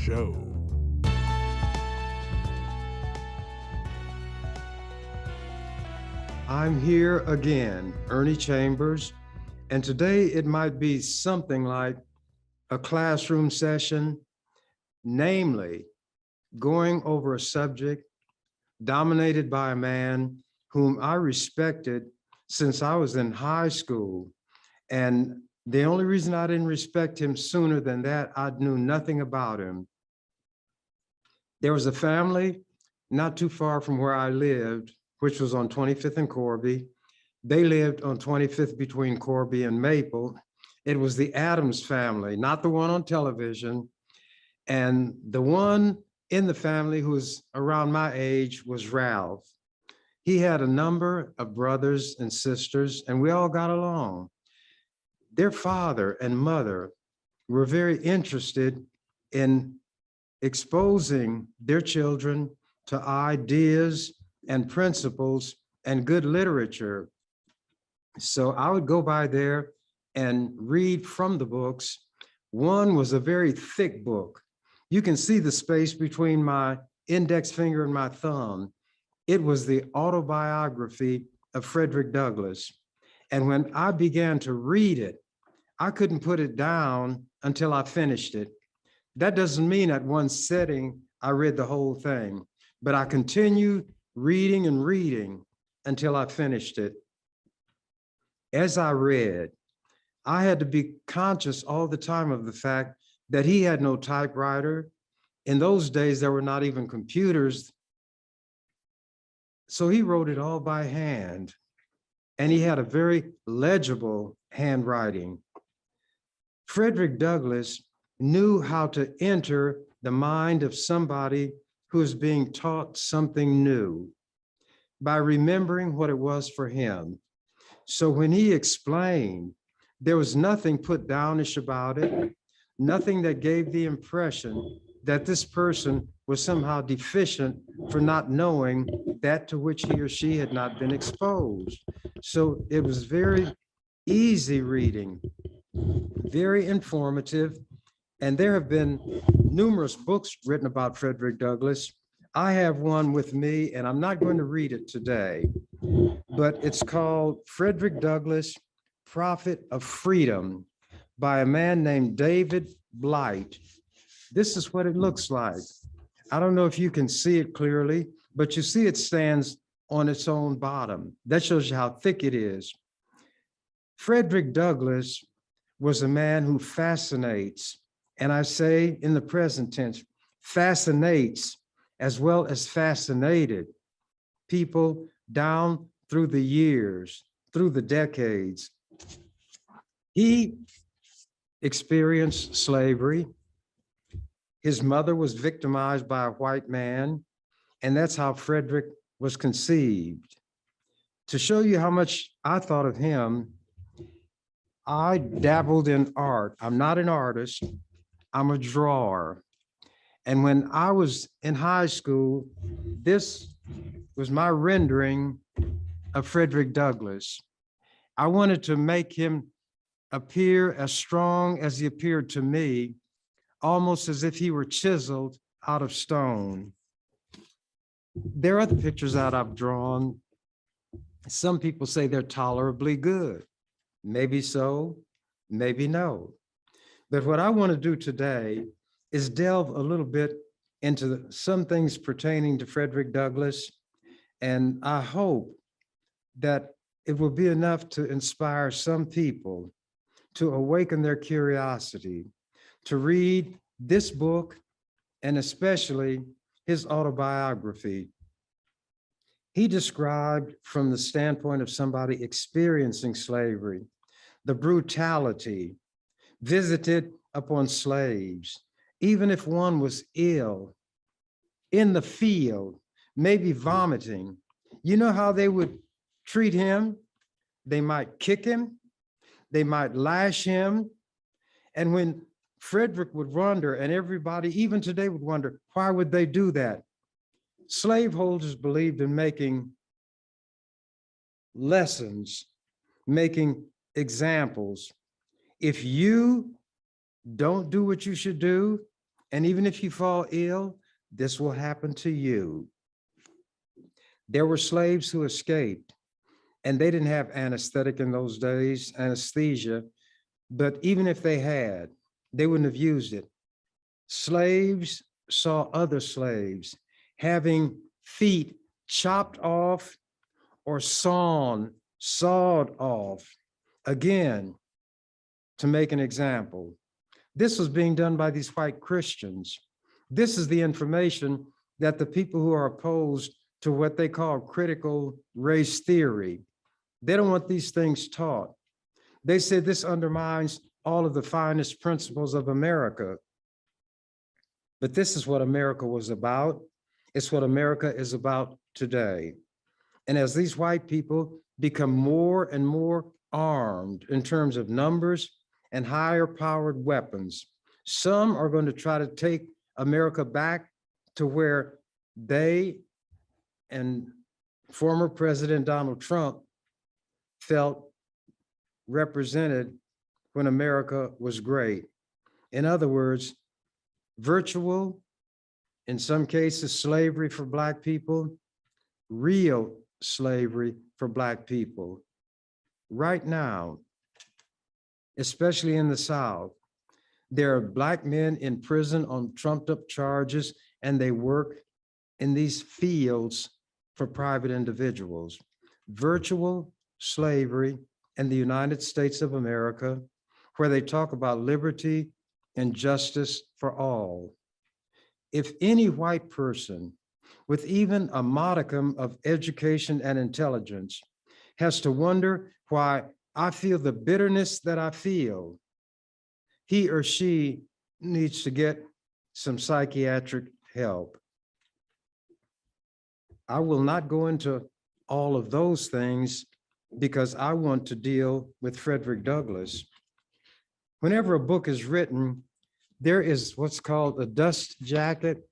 show. I'm here again, Ernie Chambers, and today it might be something like a classroom session, namely going over a subject dominated by a man whom I respected since I was in high school. And the only reason I didn't respect him sooner than that, I knew nothing about him. There was a family not too far from where I lived, which was on 25th and Corby. They lived on 25th between Corby and Maple. It was the Adams family, not the one on television. And the one in the family who was around my age was Ralph. He had a number of brothers and sisters, and we all got along. Their father and mother were very interested in exposing their children to ideas and principles and good literature. So I would go by there and read from the books. One was a very thick book. You can see the space between my index finger and my thumb. It was the autobiography of Frederick Douglass. And when I began to read it, I couldn't put it down until I finished it. That doesn't mean at one sitting I read the whole thing, but I continued reading and reading until I finished it. As I read, I had to be conscious all the time of the fact that he had no typewriter. In those days, there were not even computers. So he wrote it all by hand, and he had a very legible handwriting. Frederick Douglass knew how to enter the mind of somebody who is being taught something new by remembering what it was for him. So when he explained, there was nothing put downish about it, nothing that gave the impression that this person was somehow deficient for not knowing that to which he or she had not been exposed. So it was very easy reading, very informative, and there have been numerous books written about Frederick Douglass. I have one with me, and I'm not going to read it today, but it's called Frederick Douglass, Prophet of Freedom by a man named David Blight. This is what it looks like. I don't know if you can see it clearly, but you see it stands on its own bottom. That shows you how thick it is. Frederick Douglass was a man who fascinates, and I say in the present tense, fascinates as well as fascinated people down through the years, through the decades. He experienced slavery. His mother was victimized by a white man, and that's how Frederick was conceived. To show you how much I thought of him, I dabbled in art. I'm not an artist, I'm a drawer. And when I was in high school, this was my rendering of Frederick Douglass. I wanted to make him appear as strong as he appeared to me, almost as if he were chiseled out of stone. There are other pictures that I've drawn. Some people say they're tolerably good. Maybe so, maybe no. But what I want to do today is delve a little bit into some things pertaining to Frederick Douglass. And I hope that it will be enough to inspire some people to awaken their curiosity, to read this book, and especially his autobiography. He described, from the standpoint of somebody experiencing slavery, the brutality visited upon slaves, even if one was ill, in the field, maybe vomiting. You know how they would treat him? They might kick him, they might lash him. And when Frederick would wonder, and everybody, even today, would wonder, why would they do that? Slaveholders believed in making lessons, making examples. If you don't do what you should do, And even if you fall ill, this will happen to you. There were slaves who escaped, and they didn't have anesthetic in those days, anesthesia, but even if they had, they wouldn't have used it. Slaves saw other slaves having feet chopped off or sawed off, again, to make an example. This was being done by these white Christians. This is the information that the people who are opposed to what they call critical race theory, they don't want these things taught. They say this undermines all of the finest principles of America. But this is what America was about. It's what America is about today. And as these white people become more and more armed in terms of numbers and higher powered weapons, some are going to try to take America back to where they and former President Donald Trump felt represented when America was great. In other words, virtual, in some cases, slavery for Black people, real slavery for Black people. Right now, especially in the South, there are Black men in prison on trumped up charges, and they work in these fields for private individuals. Virtual slavery in the United States of America, where they talk about liberty and justice for all. If any white person with even a modicum of education and intelligence has to wonder why I feel the bitterness that I feel, he or she needs to get some psychiatric help. I will not go into all of those things because I want to deal with Frederick Douglass. Whenever a book is written, there is what's called a dust jacket,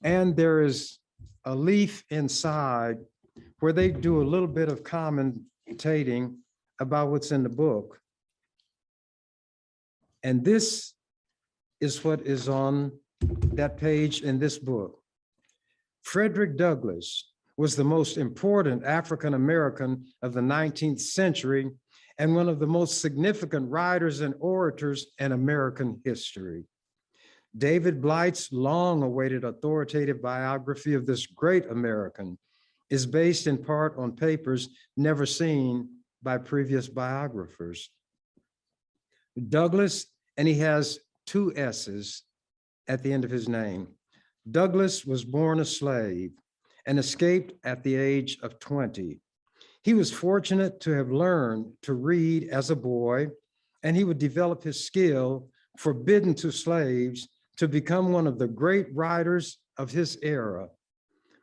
and there is a leaf inside where they do a little bit of commentating about what's in the book. And this is what is on that page in this book. Frederick Douglass was the most important African-American of the 19th century and one of the most significant writers and orators in American history. David Blight's long-awaited authoritative biography of this great American is based in part on papers never seen by previous biographers. Douglass, and he has two S's at the end of his name. Douglass was born a slave and escaped at the age of 20. He was fortunate to have learned to read as a boy, and he would develop his skill forbidden to slaves to become one of the great writers of his era.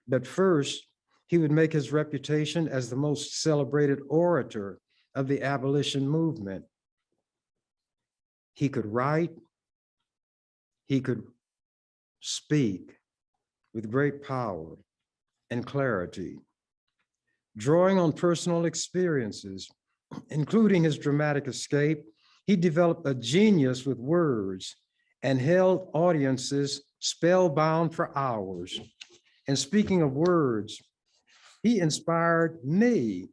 But first, he would make his reputation as the most celebrated orator of the abolition movement. He could write, he could speak with great power and clarity. Drawing on personal experiences, including his dramatic escape, he developed a genius with words and held audiences spellbound for hours. And speaking of words, he inspired me.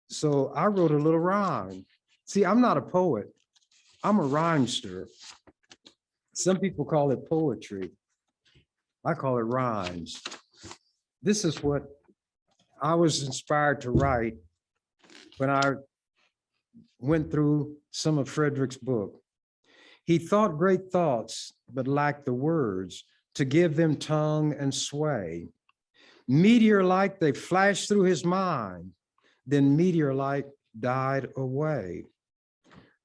So I wrote a little rhyme. See, I'm not a poet. I'm a rhymester. Some people call it poetry. I call it rhymes. This is what I was inspired to write when I went through some of Frederick's book. He thought great thoughts, but lacked the words to give them tongue and sway. Meteor-like they flashed through his mind, then meteor-like died away.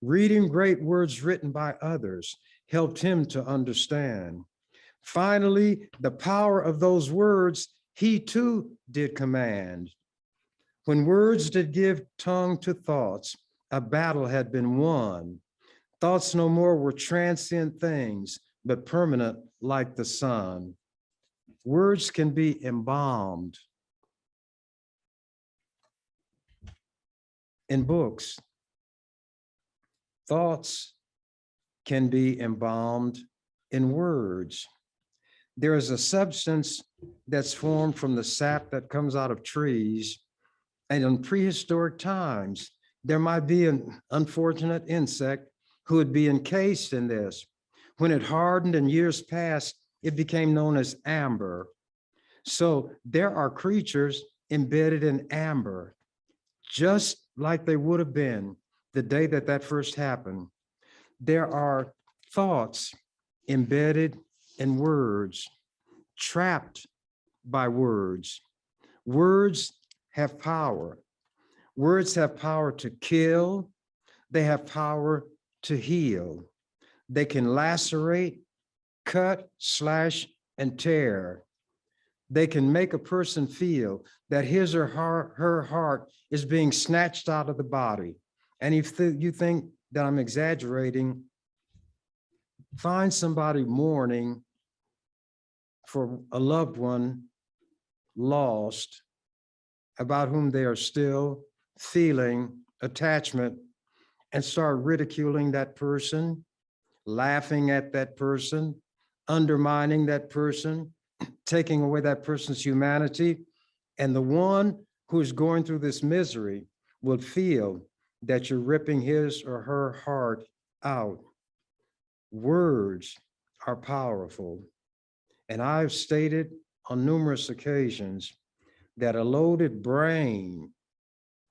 Reading great words written by others helped him to understand. Finally, the power of those words he too did command. When words did give tongue to thoughts, a battle had been won. Thoughts no more were transient things, but permanent like the sun. Words can be embalmed. In books, thoughts can be embalmed in words. There is a substance that's formed from the sap that comes out of trees. And in prehistoric times, there might be an unfortunate insect who would be encased in this. When it hardened in years past, it became known as amber. So there are creatures embedded in amber, just like they would have been the day that that first happened. There are thoughts embedded in words, trapped by words. Words have power. Words have power to kill. They have power to heal. They can lacerate, cut, slash, and tear. They can make a person feel that his or her heart is being snatched out of the body. And if you think that I'm exaggerating, find somebody mourning for a loved one lost, about whom they are still feeling attachment, and start ridiculing that person, laughing at that person, undermining that person, taking away that person's humanity. And the one who is going through this misery will feel that you're ripping his or her heart out. Words are powerful. And I've stated on numerous occasions that a loaded brain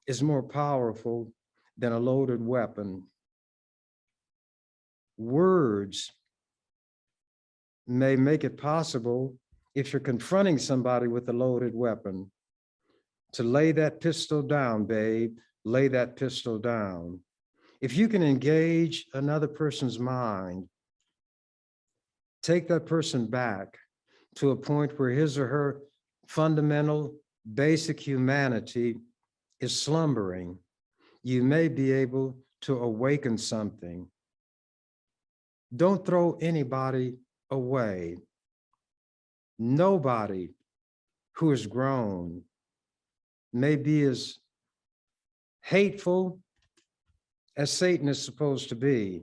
is more powerful than a loaded weapon. Words may make it possible, if you're confronting somebody with a loaded weapon, to lay that pistol down, babe, lay that pistol down. If you can engage another person's mind, take that person back to a point where his or her fundamental, basic humanity is slumbering, you may be able to awaken something. Don't throw anybody away. Nobody who is grown may be as hateful as Satan is supposed to be,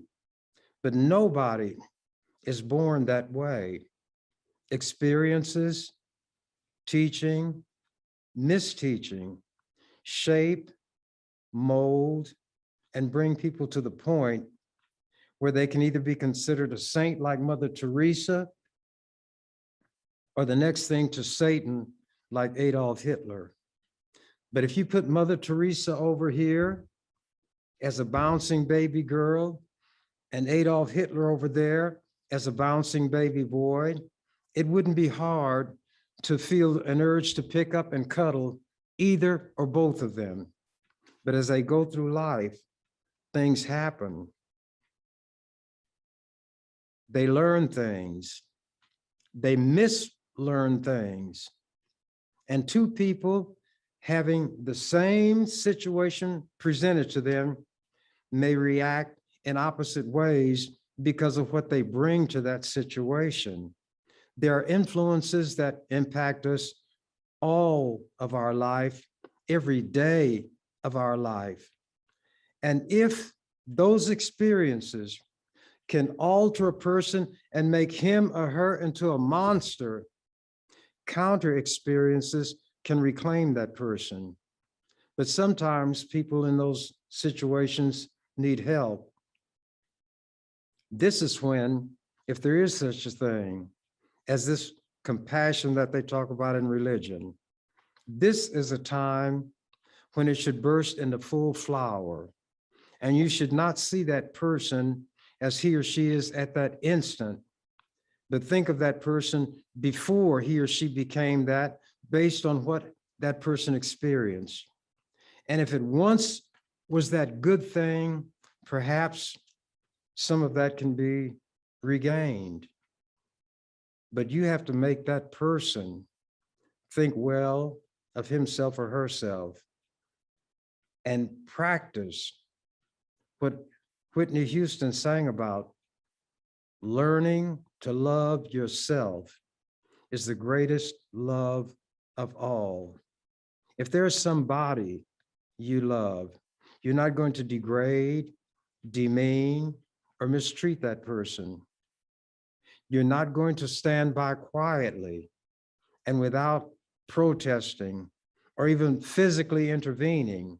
but nobody is born that way. Experiences, teaching, misteaching, shape, mold, and bring people to the point where they can either be considered a saint like Mother Teresa, or the next thing to Satan like Adolf Hitler. But if you put Mother Teresa over here as a bouncing baby girl and Adolf Hitler over there as a bouncing baby boy, it wouldn't be hard to feel an urge to pick up and cuddle either or both of them. But as they go through life, things happen. They learn things. They mislearn things. And two people having the same situation presented to them may react in opposite ways because of what they bring to that situation. There are influences that impact us all of our life, every day of our life. And if those experiences can alter a person and make him or her into a monster, counter experiences can reclaim that person. But sometimes people in those situations need help. This is when, if there is such a thing as this compassion that they talk about in religion, this is a time when it should burst into full flower. And you should not see that person as he or she is at that instant, but think of that person before he or she became that, based on what that person experienced. And if it once was that good thing, perhaps some of that can be regained. But you have to make that person think well of himself or herself and practice what Whitney Houston sang about. Learning to love yourself is the greatest love of all. If there's somebody you love, you're not going to degrade, demean, or mistreat that person. You're not going to stand by quietly and without protesting or even physically intervening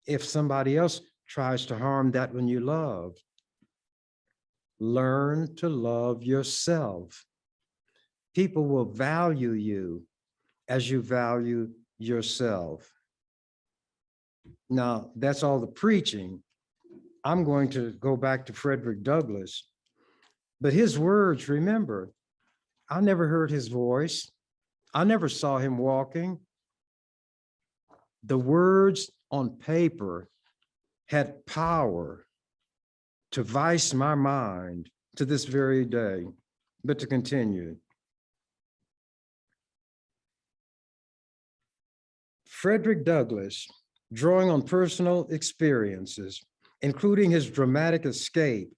if somebody else tries to harm that one you love. Learn to love yourself. People will value you as you value yourself. Now, that's all the preaching. I'm going to go back to Frederick Douglass, but his words, remember, I never heard his voice. I never saw him walking. The words on paper had power to vice my mind to this very day. But to continue, Frederick Douglass, drawing on personal experiences, including his dramatic escape,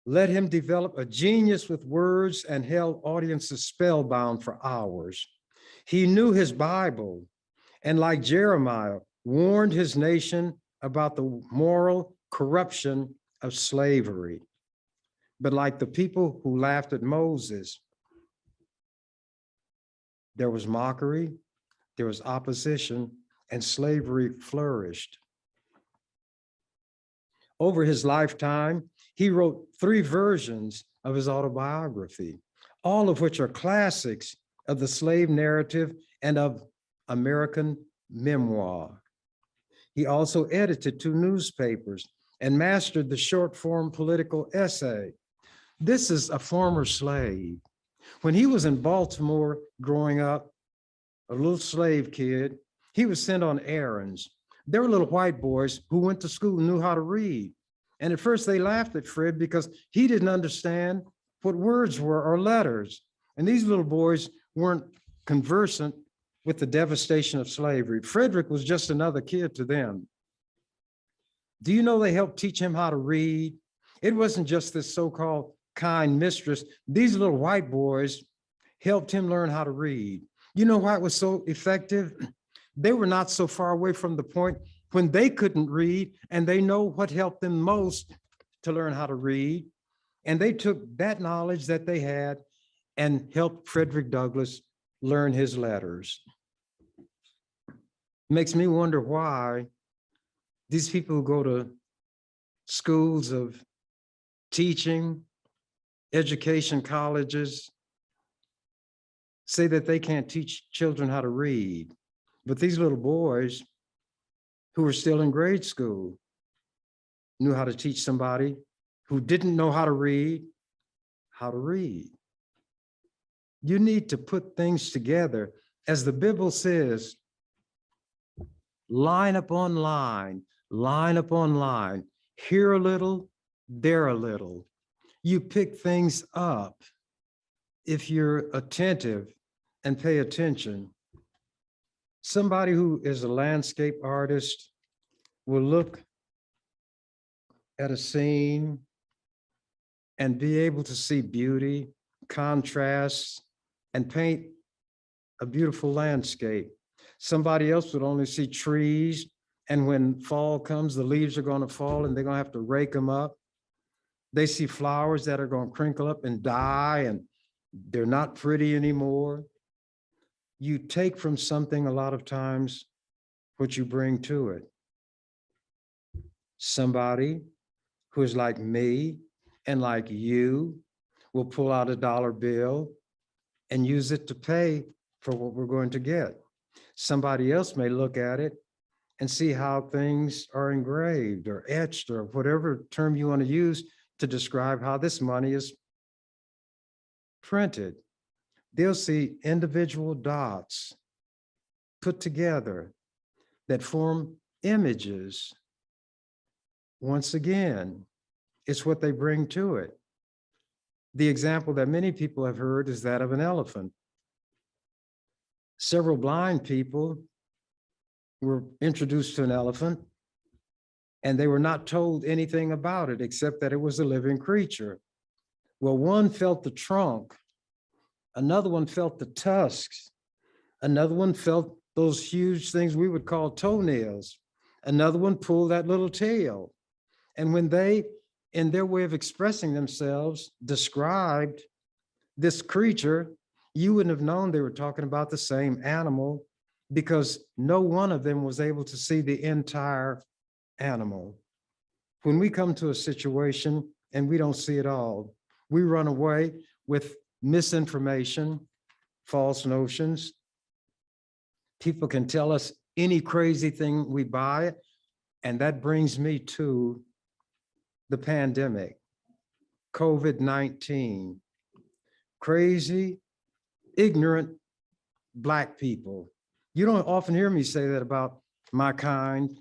let him develop a genius with words and held audiences spellbound for hours. He knew his Bible, and like Jeremiah, warned his nation about the moral corruption of slavery. But like the people who laughed at Moses, there was mockery, there was opposition, and slavery flourished. Over his lifetime, he wrote 3 versions of his autobiography, all of which are classics of the slave narrative and of American memoir. He also edited 2 newspapers and mastered the short form political essay. This is a former slave. When he was in Baltimore growing up, a little slave kid, he was sent on errands. There were little white boys who went to school and knew how to read. And at first they laughed at Fred because he didn't understand what words were or letters. And these little boys weren't conversant with the devastation of slavery. Frederick was just another kid to them. Do you know they helped teach him how to read? It wasn't just this so-called kind mistress. These little white boys helped him learn how to read. You know why it was so effective? They were not so far away from the point when they couldn't read, and they know what helped them most to learn how to read. And they took that knowledge that they had and helped Frederick Douglass learn his letters. Makes me wonder why these people who go to schools of teaching, education colleges, say that they can't teach children how to read. But these little boys who were still in grade school knew how to teach somebody who didn't know how to read, how to read. You need to put things together. As the Bible says, line upon line, line upon line, here a little, there a little. You pick things up if you're attentive and pay attention. Somebody who is a landscape artist will look at a scene and be able to see beauty, contrasts, and paint a beautiful landscape. Somebody else would only see trees, and when fall comes, the leaves are going to fall and they're going to have to rake them up. They see flowers that are going to crinkle up and die, and they're not pretty anymore. You take from something a lot of times what you bring to it. Somebody who is like me and like you will pull out a dollar bill and use it to pay for what we're going to get. Somebody else may look at it and see how things are engraved or etched or whatever term you want to use to describe how this money is printed. They'll see individual dots put together that form images. Once again, it's what they bring to it. The example that many people have heard is that of an elephant. Several blind people were introduced to an elephant, and they were not told anything about it except that it was a living creature. Well, one felt the trunk, another one felt the tusks, another one felt those huge things we would call toenails, another one pulled that little tail. And when they in their way of expressing themselves, described this creature, you wouldn't have known they were talking about the same animal because no one of them was able to see the entire animal. When we come to a situation and we don't see it all, we run away with misinformation, false notions. People can tell us any crazy thing we buy, and that brings me to the pandemic, COVID-19. Crazy, ignorant Black people. You don't often hear me say that about my kind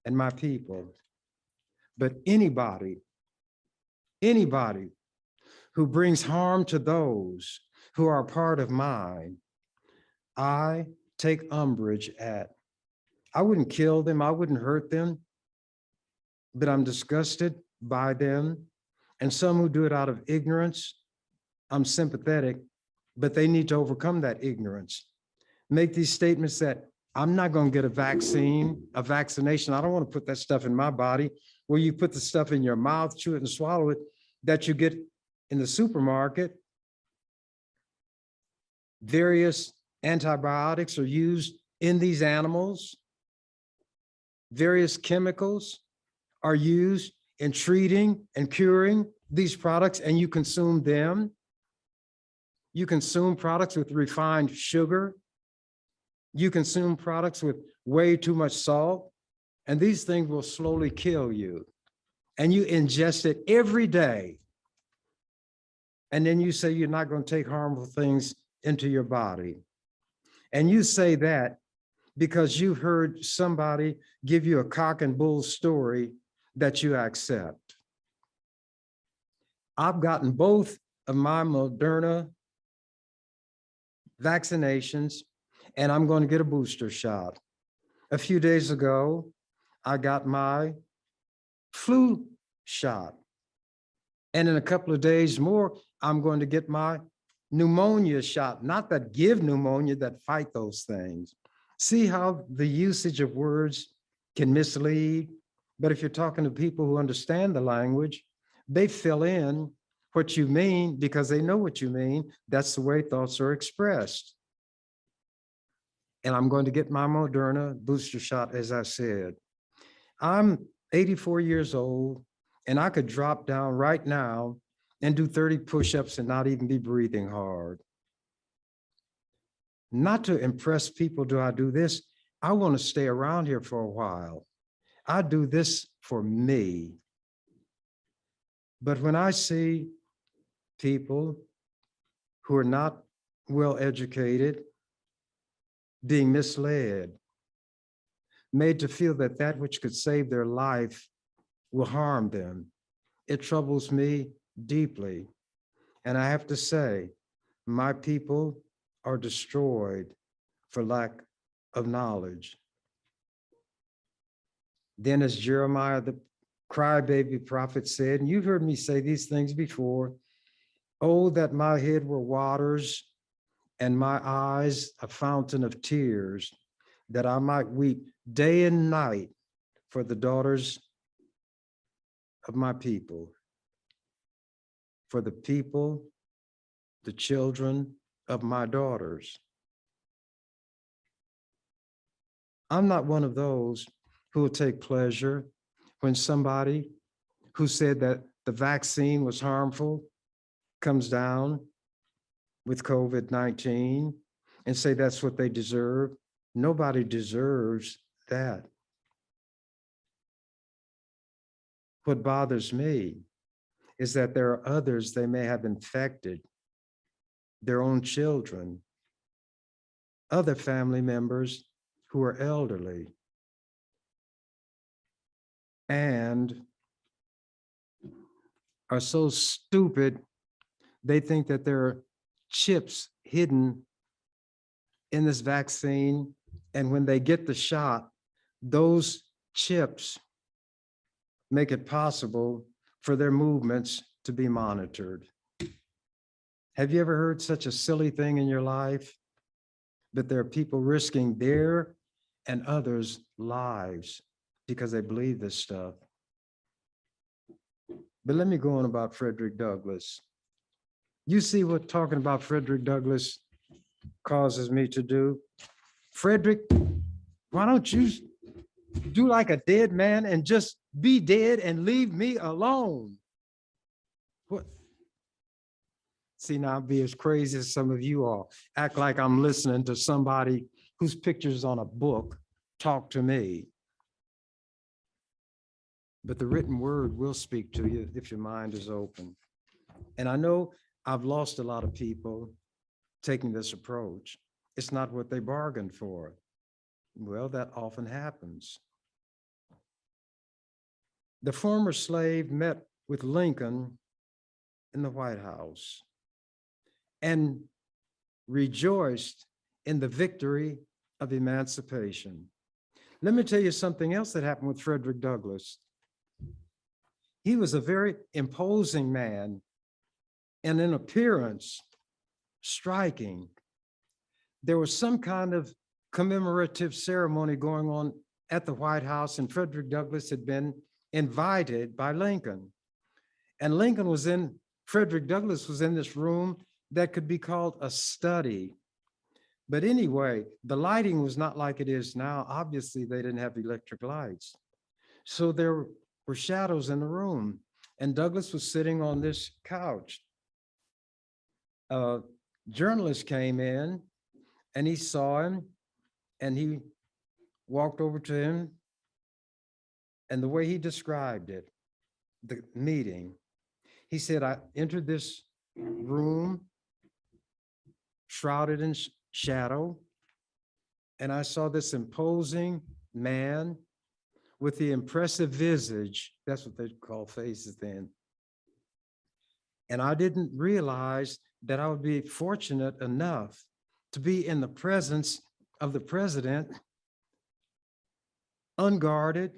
and my people. But anybody who brings harm to those who are part of mine, I take umbrage at. I wouldn't kill them, I wouldn't hurt them, but I'm disgusted by them. And some who do it out of ignorance, I'm sympathetic, but they need to overcome that ignorance. Make these statements that I'm not going to get a vaccination. I don't want to put that stuff in my body. Where you put the stuff in your mouth, chew it and swallow it, that you get in the supermarket. Various antibiotics are used in these animals. Various chemicals are used in treating and curing these products, and you consume them. You consume products with refined sugar. You consume products with way too much salt, and these things will slowly kill you. And you ingest it every day. And then you say you're not going to take harmful things into your body. And you say that because you've heard somebody give you a cock and bull story that you accept. I've gotten both of my Moderna vaccinations, and I'm going to get a booster shot. A few days ago, I got my flu shot. And in a couple of days more, I'm going to get my pneumonia shot, not that give pneumonia, that fight those things. See how the usage of words can mislead? But if you're talking to people who understand the language, they fill in what you mean because they know what you mean. That's the way thoughts are expressed. And I'm going to get my Moderna booster shot, as I said. I'm 84 years old, and I could drop down right now and do 30 push-ups and not even be breathing hard. Not to impress people do I do this. I want to stay around here for a while. I do this for me. But when I see people who are not well educated being misled, made to feel that that which could save their life will harm them, it troubles me deeply. And I have to say, my people are destroyed for lack of knowledge. Then as Jeremiah, the crybaby prophet said, and you've heard me say these things before, oh, that my head were waters and my eyes a fountain of tears, that I might weep day and night for the daughters of my people, for the people, the children of my daughters. I'm not one of those who will take pleasure when somebody who said that the vaccine was harmful comes down with COVID-19 and say that's what they deserve. Nobody deserves that. What bothers me is that there are others they may have infected, their own children, other family members who are elderly, and are so stupid they think that there are chips hidden in this vaccine, and when they get the shot, those chips make it possible for their movements to be monitored. Have you ever heard such a silly thing in your life? But there are people risking their and others' lives because they believe this stuff. But let me go on about Frederick Douglass. You see what talking about Frederick Douglass causes me to do? Frederick, why don't you do like a dead man and just be dead and leave me alone? What? See, now I'll be as crazy as some of you all. Act like I'm listening to somebody whose picture's on a book talk to me. But the written word will speak to you if your mind is open. And I know I've lost a lot of people taking this approach. It's not what they bargained for. Well, that often happens. The former slave met with Lincoln in the White House and rejoiced in the victory of emancipation. Let me tell you something else that happened with Frederick Douglass. He was a very imposing man and in appearance, striking. There was some kind of commemorative ceremony going on at the White House, and Frederick Douglass had been invited by Lincoln. And Frederick Douglass was in this room that could be called a study. But anyway, the lighting was not like it is now. Obviously, they didn't have electric lights. So there were shadows in the room, and Douglass was sitting on this couch. A journalist came in and he saw him and he walked over to him. And the way he described it, the meeting, he said, I entered this room shrouded in shadow, and I saw this imposing man with the impressive visage. That's what they call faces then. And I didn't realize that I would be fortunate enough to be in the presence of the president, unguarded,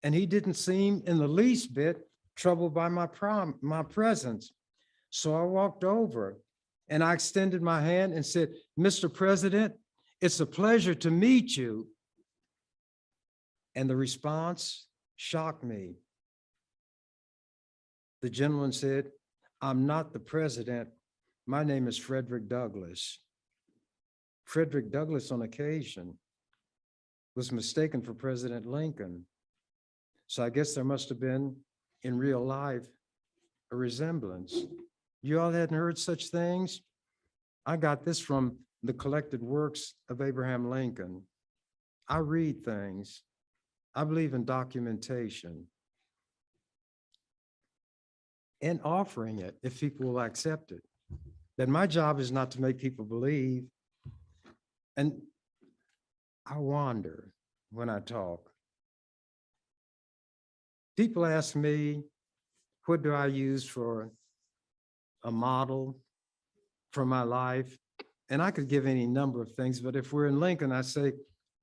and he didn't seem in the least bit troubled by my presence. So I walked over and I extended my hand and said, Mr. President, it's a pleasure to meet you. And the response shocked me. The gentleman said, I'm not the president. My name is Frederick Douglass. Frederick Douglass on occasion was mistaken for President Lincoln. So I guess there must have been in real life a resemblance. You all hadn't heard such things? I got this from the collected works of Abraham Lincoln. I read things. I believe in documentation and offering it if people will accept it. That my job is not to make people believe. And I wander when I talk. People ask me, what do I use for a model for my life? And I could give any number of things, but if we're in Lincoln, I say,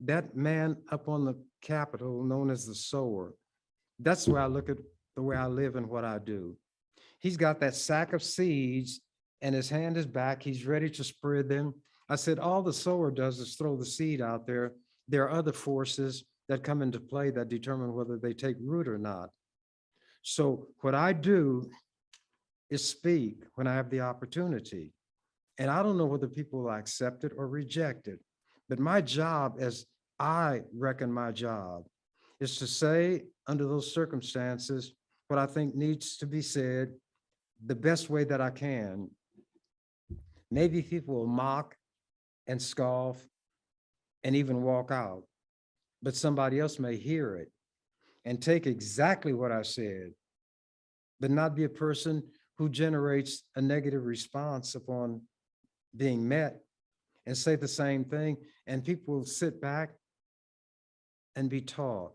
that man up on the Capitol known as the sower, that's where I look at the way I live and what I do. He's got that sack of seeds and his hand is back. He's ready to spread them. I said, all the sower does is throw the seed out there. There are other forces that come into play that determine whether they take root or not. So what I do is speak when I have the opportunity. And I don't know whether people will accept it or reject it. But my job, as I reckon my job, is to say under those circumstances what I think needs to be said the best way that I can. Maybe people will mock and scoff and even walk out, but somebody else may hear it and take exactly what I said, but not be a person who generates a negative response upon being met and say the same thing, and people will sit back and be taught.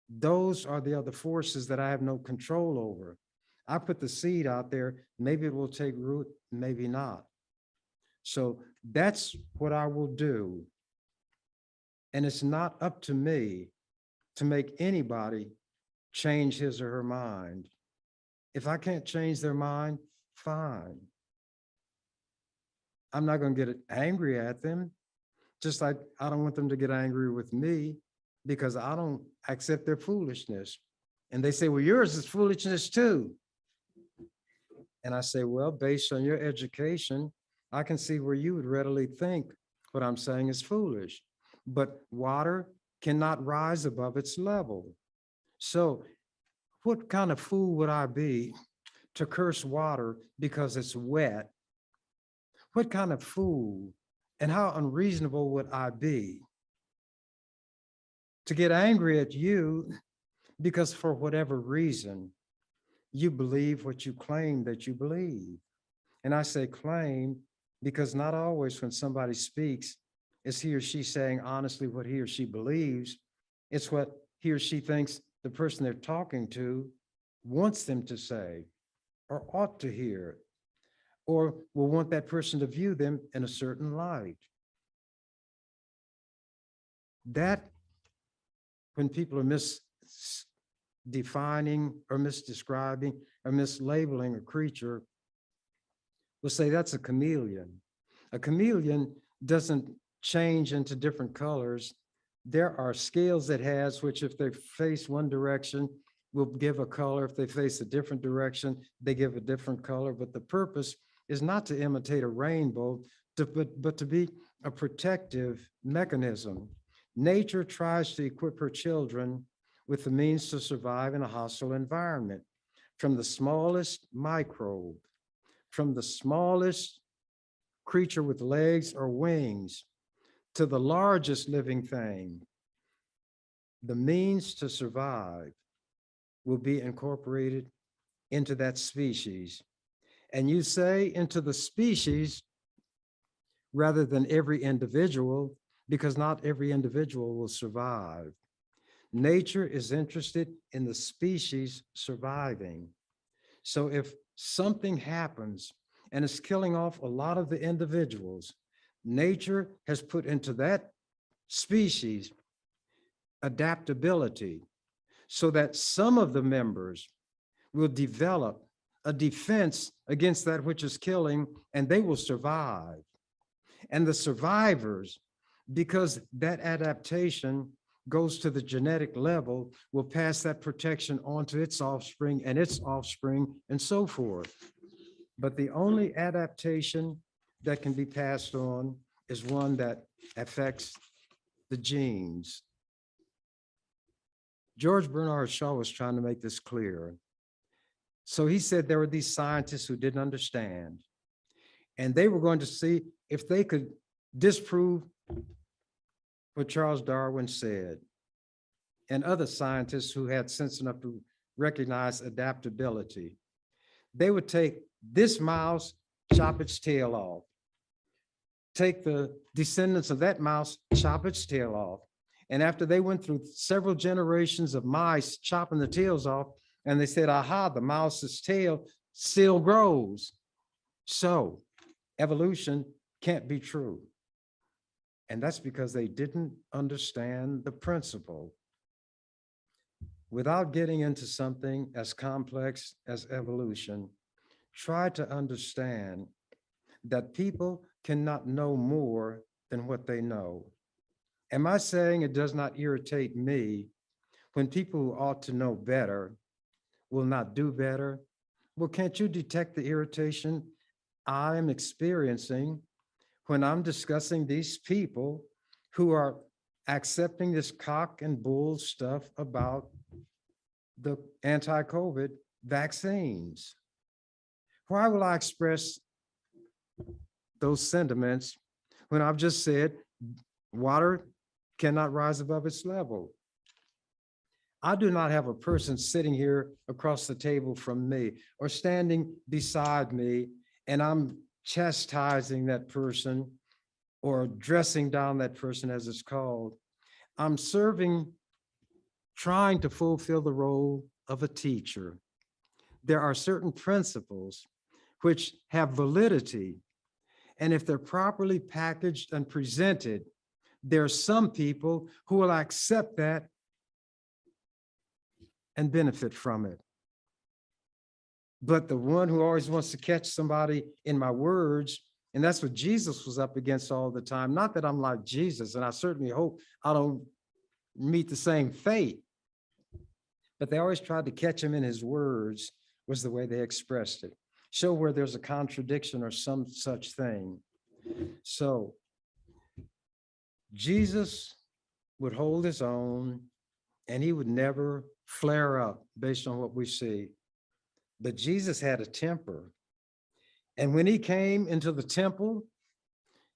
Those are the other forces that I have no control over. I put the seed out there, maybe it will take root, maybe not. So that's what I will do. And it's not up to me to make anybody change his or her mind. If I can't change their mind, fine. I'm not going to get angry at them, just like I don't want them to get angry with me because I don't accept their foolishness. And they say, well, yours is foolishness too. And I say, well, based on your education, I can see where you would readily think what I'm saying is foolish. But water cannot rise above its level. So what kind of fool would I be to curse water because it's wet? What kind of fool and how unreasonable would I be to get angry at you because for whatever reason, you believe what you claim that you believe? And I say claim because not always when somebody speaks is he or she saying honestly what he or she believes. It's what he or she thinks the person they're talking to wants them to say or ought to hear, or will want that person to view them in a certain light. That, when people are misdefining or misdescribing or mislabeling a creature, we'll say that's a chameleon. A chameleon doesn't change into different colors. There are scales it has, which if they face one direction, will give a color. If they face a different direction, they give a different color. But the purpose is not to imitate a rainbow, but to be a protective mechanism. Nature tries to equip her children with the means to survive in a hostile environment, from the smallest microbe, from the smallest creature with legs or wings, to the largest living thing. The means to survive will be incorporated into that species. And you say into the species rather than every individual, because not every individual will survive. Nature is interested in the species surviving. So if something happens and is killing off a lot of the individuals, nature has put into that species adaptability so that some of the members will develop a defense against that which is killing, and they will survive. And the survivors, because that adaptation goes to the genetic level, will pass that protection on to its offspring and its offspring and so forth. But the only adaptation that can be passed on is one that affects the genes. George Bernard Shaw was trying to make this clear. So he said there were these scientists who didn't understand, and they were going to see if they could disprove what Charles Darwin said, and other scientists who had sense enough to recognize adaptability. They would take this mouse, chop its tail off. Take the descendants of that mouse, chop its tail off. And after they went through several generations of mice chopping the tails off, and they said, aha, the mouse's tail still grows. So evolution can't be true. And that's because they didn't understand the principle. Without getting into something as complex as evolution, try to understand that people cannot know more than what they know. Am I saying it does not irritate me when people who ought to know better will not do better? Well, can't you detect the irritation I am experiencing when I'm discussing these people who are accepting this cock and bull stuff about the anti-COVID vaccines? Why will I express those sentiments when I've just said water cannot rise above its level? I do not have a person sitting here across the table from me or standing beside me, and I'm chastising that person or dressing down that person, as it's called. I'm trying to fulfill the role of a teacher. There are certain principles which have validity, and if they're properly packaged and presented, there are some people who will accept that and benefit from it. But the one who always wants to catch somebody in my words, and that's what Jesus was up against all the time. Not that I'm like Jesus, and I certainly hope I don't meet the same fate. but they always tried to catch him in his words, was the way they expressed it. Show where there's a contradiction or some such thing. So Jesus would hold his own, and he would never flare up based on what we see. But Jesus had a temper. And when he came into the temple,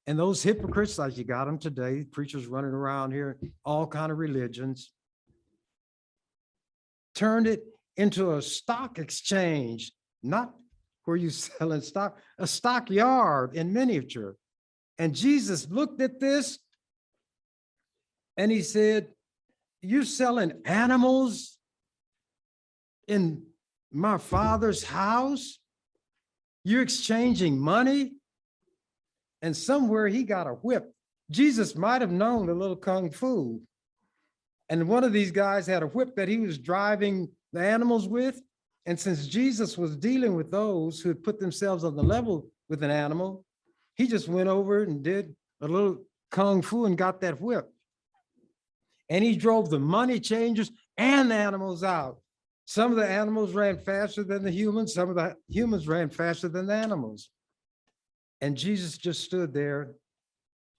and those hypocrites, like you got them today, preachers running around here, all kind of religions, turned it into a stock exchange, not where you selling stock, a stockyard in miniature. And Jesus looked at this and he said, "You selling animals in my Father's house? You're exchanging money?" And somewhere he got a whip. Jesus might have known a little kung fu. And one of these guys had a whip that he was driving the animals with. And since Jesus was dealing with those who had put themselves on the level with an animal, he just went over and did a little kung fu and got that whip. And he drove the money changers and the animals out. Some of the animals ran faster than the humans. Some of the humans ran faster than the animals. And Jesus just stood there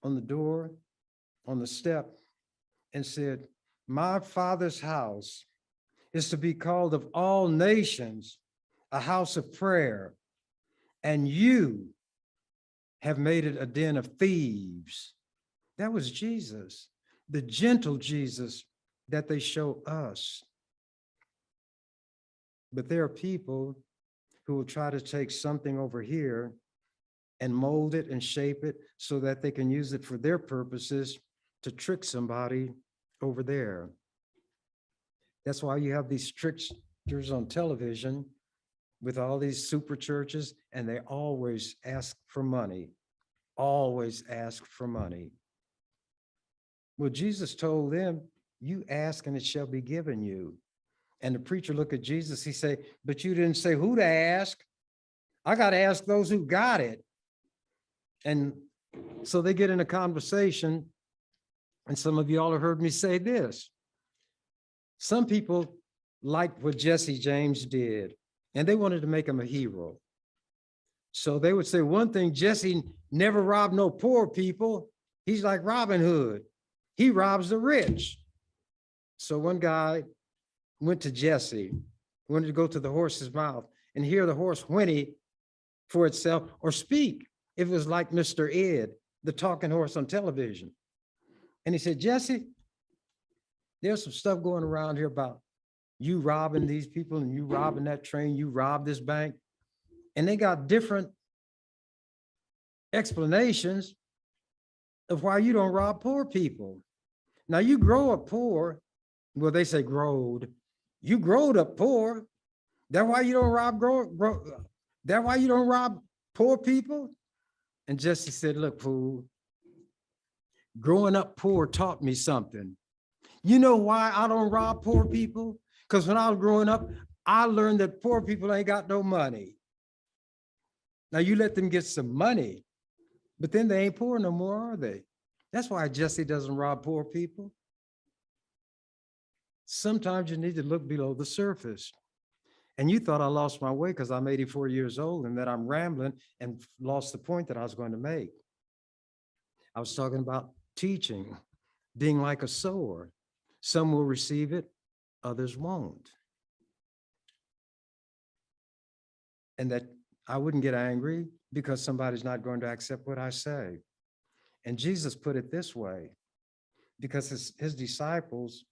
on the door, on the step, and said, "My Father's house is to be called of all nations a house of prayer, and you have made it a den of thieves." That was Jesus, the gentle Jesus that they show us. But there are people who will try to take something over here and mold it and shape it so that they can use it for their purposes to trick somebody over there. That's why you have these tricksters on television with all these super churches, and they always ask for money, always ask for money. Well, Jesus told them, "You ask and it shall be given you." And the preacher looked at Jesus, he said, "But you didn't say who to ask. I got to ask those who got it." And so they get in a conversation, and some of y'all have heard me say this. Some people liked what Jesse James did, and they wanted to make him a hero. So they would say, one thing, Jesse never robbed no poor people. He's like Robin Hood. He robs the rich. So one guy went to Jesse, wanted to go to the horse's mouth and hear the horse whinny for itself or speak. It was like Mr. Ed, the talking horse on television. And he said, "Jesse, there's some stuff going around here about you robbing these people and you robbing that train, you robbed this bank." And they got different explanations of why you don't rob poor people. Now you grow up poor. Well, they say growed. You growed up poor. That's why you don't rob that's why you don't rob poor people. And Jesse said, "Look, fool, growing up poor taught me something. You know why I don't rob poor people? Because when I was growing up, I learned that poor people ain't got no money. Now you let them get some money, but then they ain't poor no more, are they?" That's why Jesse doesn't rob poor people. Sometimes you need to look below the surface. And you thought I lost my way because I'm 84 years old and that I'm rambling and lost the point that I was going to make. I was talking about teaching, being like a sower. Some will receive it, others won't. And that I wouldn't get angry because somebody's not going to accept what I say. And Jesus put it this way, because his disciples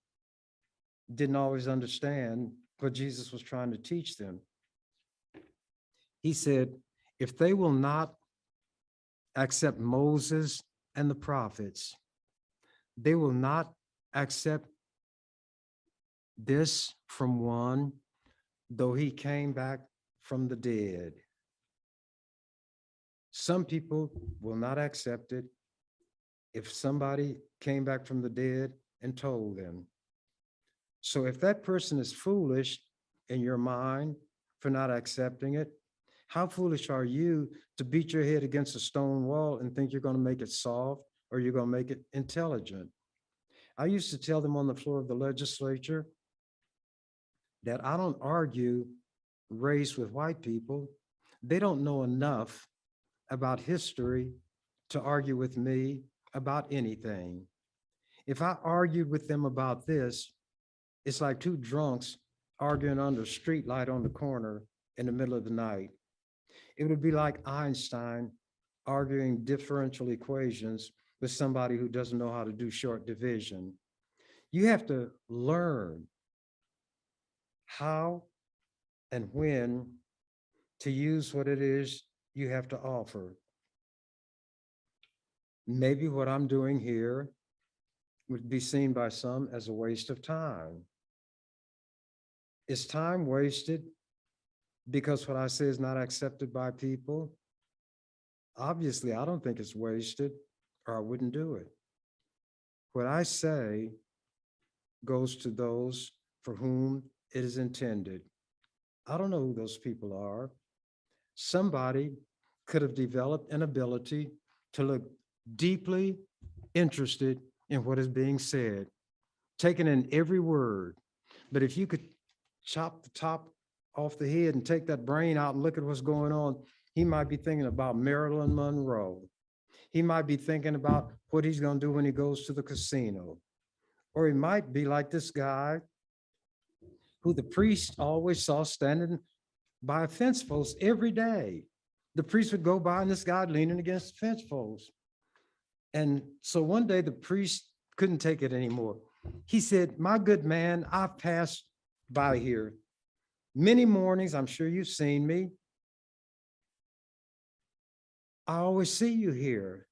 didn't always understand what Jesus was trying to teach them. He said, "If they will not accept Moses and the prophets, they will not accept this from one, though he came back from the dead." Some people will not accept it if somebody came back from the dead and told them. So if that person is foolish in your mind for not accepting it, how foolish are you to beat your head against a stone wall and think you're going to make it soft or you're going to make it intelligent? I used to tell them on the floor of the legislature, that I don't argue race with white people. They don't know enough about history to argue with me about anything. If I argued with them about this, it's like two drunks arguing under a street light on the corner in the middle of the night. It would be like Einstein arguing differential equations with somebody who doesn't know how to do short division. You have to learn how and when to use what it is you have to offer. Maybe what I'm doing here would be seen by some as a waste of time. Is time wasted because what I say is not accepted by people? Obviously, I don't think it's wasted, or I wouldn't do it. What I say goes to those for whom it is intended. I don't know who those people are. Somebody could have developed an ability to look deeply interested in what is being said, taking in every word. But if you could chop the top off the head and take that brain out and look at what's going on, he might be thinking about Marilyn Monroe. He might be thinking about what he's going to do when he goes to the casino. Or he might be like this guy who the priest always saw standing by a fence post every day. The priest would go by and this guy leaning against the fence post. And so one day the priest couldn't take it anymore. He said, "My good man, I've passed by here many mornings. I'm sure you've seen me. I always see you here.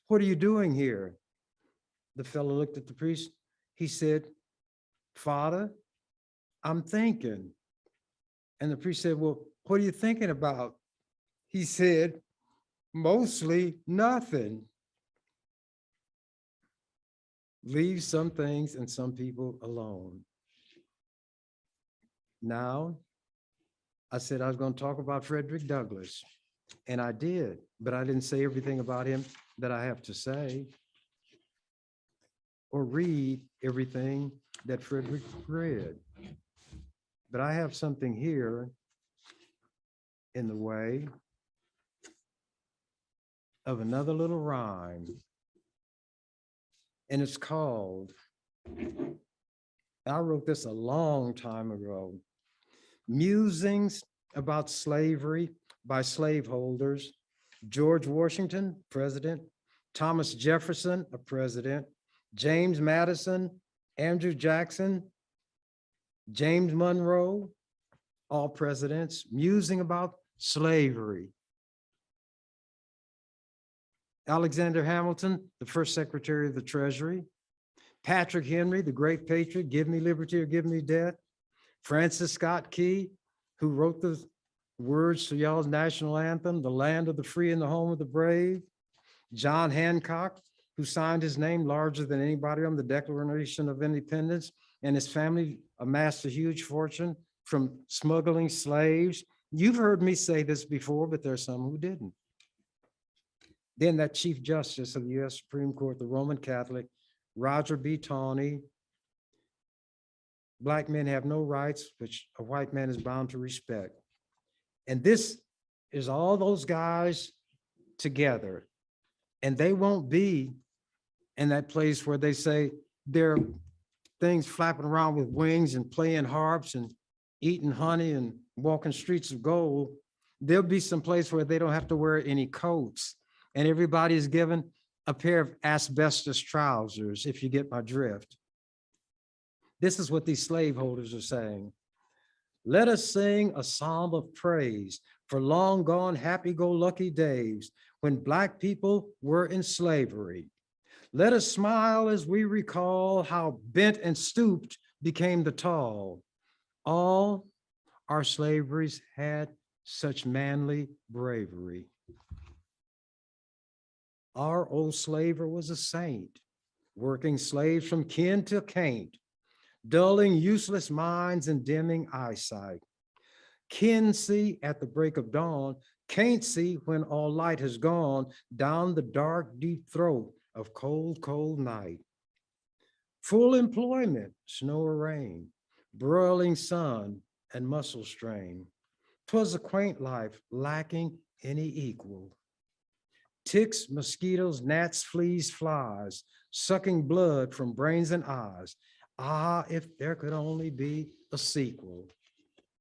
What are you doing here?" The fellow looked at the priest. He said, "Father, I'm thinking." And the priest said, "Well, what are you thinking about?" He said, "Mostly nothing." Leave some things and some people alone. Now, I said I was going to talk about Frederick Douglass, and I did, but I didn't say everything about him that I have to say or read everything that Frederick read. But I have something here in the way of another little rhyme, and it's called, I wrote this a long time ago, Musings About Slavery by Slaveholders. George Washington, president. Thomas Jefferson, a president. James Madison, Andrew Jackson, James Monroe, all presidents, musing about slavery. Alexander Hamilton, the first Secretary of the Treasury. Patrick Henry, the great patriot, give me liberty or give me death. Francis Scott Key, who wrote the words to y'all's national anthem, "The land of the free and the home of the brave." John Hancock, who signed his name larger than anybody on the Declaration of Independence, and his family amassed a huge fortune from smuggling slaves. You've heard me say this before, but there's some who didn't. Then that Chief Justice of the U.S. Supreme Court, the Roman Catholic, Roger B. Taney. Black men have no rights, which a white man is bound to respect. And this is all those guys together. And they won't be in that place where they say there are things flapping around with wings and playing harps and eating honey and walking streets of gold. There'll be some place where they don't have to wear any coats, and everybody is given a pair of asbestos trousers, if you get my drift. This is what these slaveholders are saying. Let us sing a psalm of praise for long gone happy-go-lucky days when Black people were in slavery. Let us smile as we recall how bent and stooped became the tall. All our slaveries had such manly bravery. Our old slaver was a saint, working slaves from kin to caint, dulling useless minds and dimming eyesight. Kin see at the break of dawn, can't see when all light has gone down the dark, deep throat of cold, cold night. Full employment, snow or rain, broiling sun and muscle strain. 'Twas a quaint life lacking any equal. Ticks, mosquitoes, gnats, fleas, flies, sucking blood from brains and eyes. Ah, if there could only be a sequel.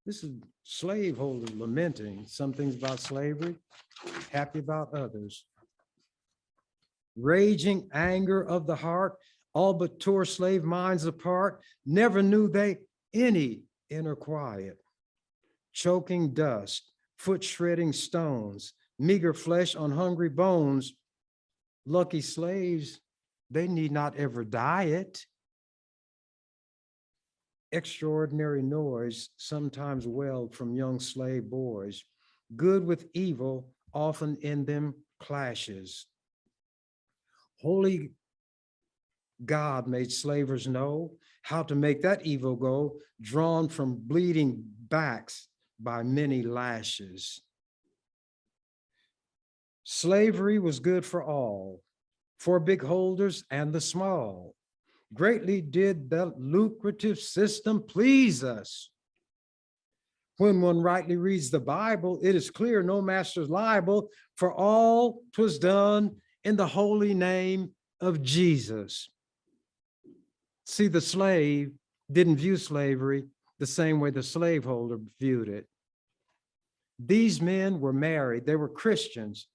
This is slaveholder lamenting some things about slavery, happy about others. Raging anger of the heart, all but tore slave minds apart. Never knew they any inner quiet. Choking dust, foot shredding stones, meager flesh on hungry bones. Lucky slaves, they need not ever diet. Extraordinary noise sometimes welled from young slave boys. Good with evil often in them clashes. Holy God made slavers know how to make that evil go, drawn from bleeding backs by many lashes. Slavery was good for all, for big holders and the small. Greatly did the lucrative system please us. When one rightly reads the Bible, it is clear no master's liable, for all 'twas done in the holy name of Jesus. See, the slave didn't view slavery the same way the slaveholder viewed it. These men were married, they were Christians.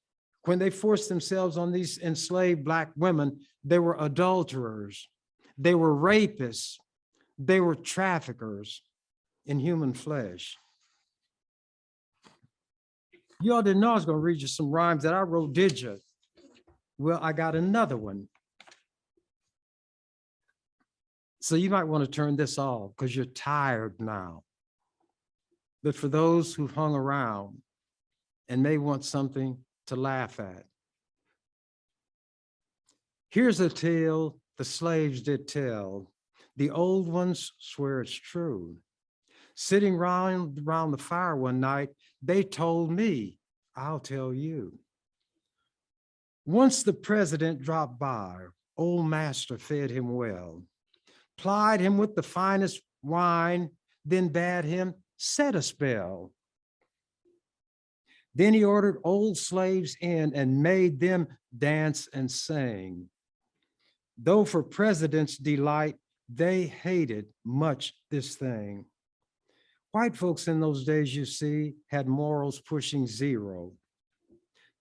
When they forced themselves on these enslaved Black women, they were adulterers, they were rapists, they were traffickers in human flesh. You all didn't know I was going to read you some rhymes that I wrote, did you? Well, I got another one. So you might want to turn this off because you're tired now. But for those who've hung around and may want something to laugh at, here's a tale the slaves did tell. The old ones swear it's true. Sitting around the fire one night, they told me, I'll tell you. Once the president dropped by, old master fed him well, plied him with the finest wine, then bade him set a spell. Then he ordered old slaves in and made them dance and sing. Though for president's delight, they hated much this thing. White folks in those days, you see, had morals pushing zero.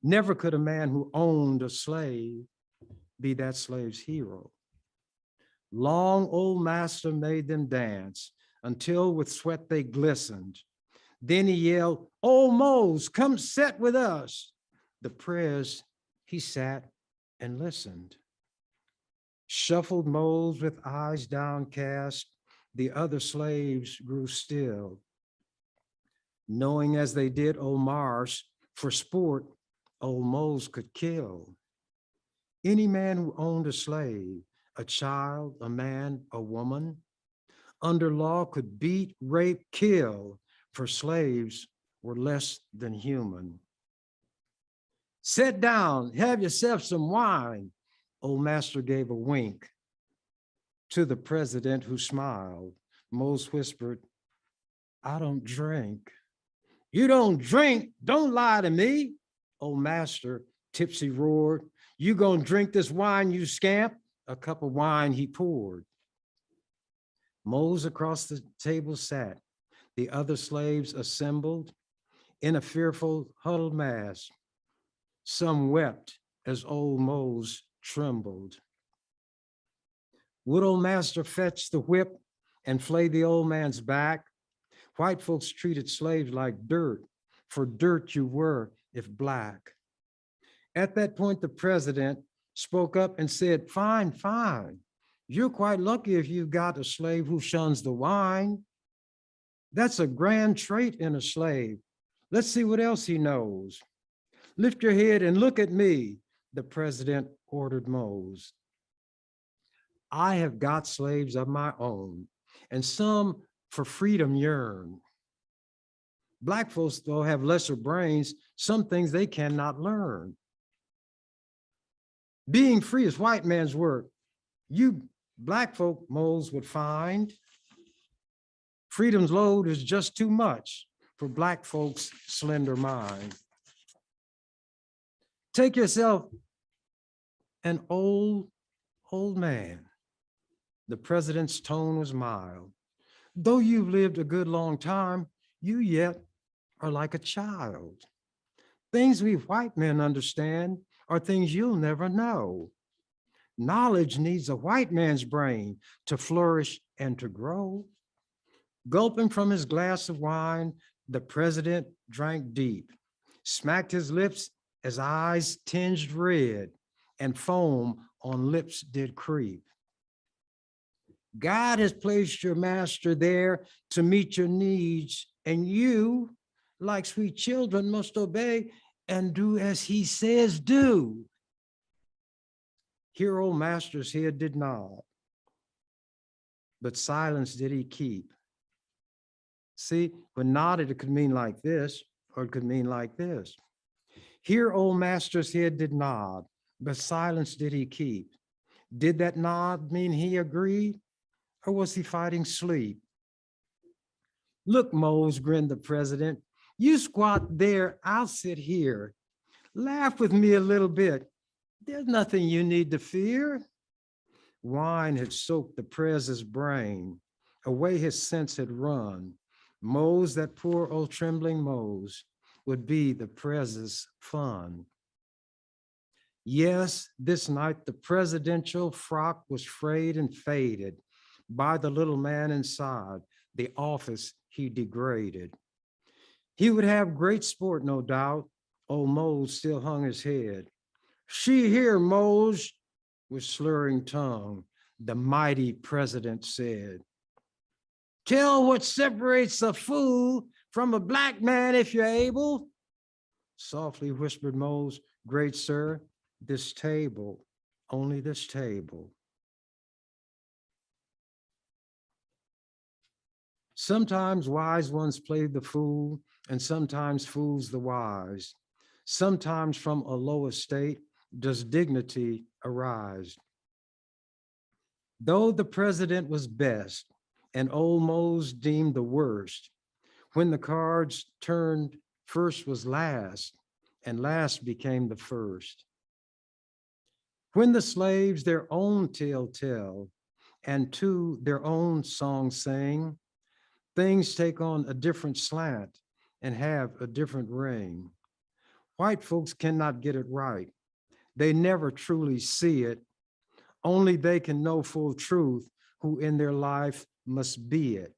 Never could a man who owned a slave be that slave's hero. Long old master made them dance until with sweat they glistened. Then he yelled, "Oh, Mose, come sit with us." The prez, he sat and listened. Shuffled Mose with eyes downcast, the other slaves grew still. Knowing as they did old Marsh, for sport, old Mose could kill. Any man who owned a slave, a child, a man, a woman, under law could beat, rape, kill, for slaves were less than human. Sit down, have yourself some wine. Old master gave a wink to the president who smiled. Mose whispered, I don't drink. You don't drink, don't lie to me. Old master, tipsy roared, you gonna drink this wine, you scamp? A cup of wine he poured. Mose across the table sat. The other slaves assembled in a fearful huddled mass. Some wept as old Mose trembled. Would old master fetch the whip and flay the old man's back? White folks treated slaves like dirt, for dirt you were if black. At that point, the president spoke up and said, fine, fine. You're quite lucky if you've got a slave who shuns the wine. That's a grand trait in a slave. Let's see what else he knows. Lift your head and look at me, the president ordered Mose. I have got slaves of my own, and some for freedom yearn. Black folks, though, have lesser brains, some things they cannot learn. Being free is white man's work. You black folk, Mose would find, Freedom's load is just too much for Black folks' slender mind. Take yourself an old man. The president's tone was mild. Though you've lived a good long time, you yet are like a child. Things we white men understand are things you'll never know. Knowledge needs a white man's brain to flourish and to grow. Gulping from his glass of wine, the president drank deep, smacked his lips as eyes tinged red, and foam on lips did creep. God has placed your master there to meet your needs, and you, like sweet children, must obey and do as he says do. Here old master's head did nod, but silence did he keep. See, when nodded, it could mean like this, or it could mean like this. Here old master's head did nod, but silence did he keep. Did that nod mean he agreed, or was he fighting sleep? Look, Mose, grinned the president, you squat there, I'll sit here. Laugh with me a little bit. There's nothing you need to fear. Wine had soaked the prez's brain. Away his sense had run. Mose, that poor old trembling Mose, would be the prez's fun. Yes, this night the presidential frock was frayed and faded by the little man inside, the office he degraded. He would have great sport, no doubt. Old Mose still hung his head. See here, Mose, with slurring tongue, the mighty president said. Tell what separates a fool from a black man if you're able. Softly whispered Mose, great sir, this table, only this table. Sometimes wise ones play the fool, and sometimes fools the wise. Sometimes from a low estate does dignity arise. Though the president was best, and old Mose deemed the worst, when the cards turned, first was last, and last became the first. When the slaves their own tale tell, and to their own song sing, things take on a different slant and have a different ring. White folks cannot get it right. They never truly see it. Only they can know full truth who in their life must be it.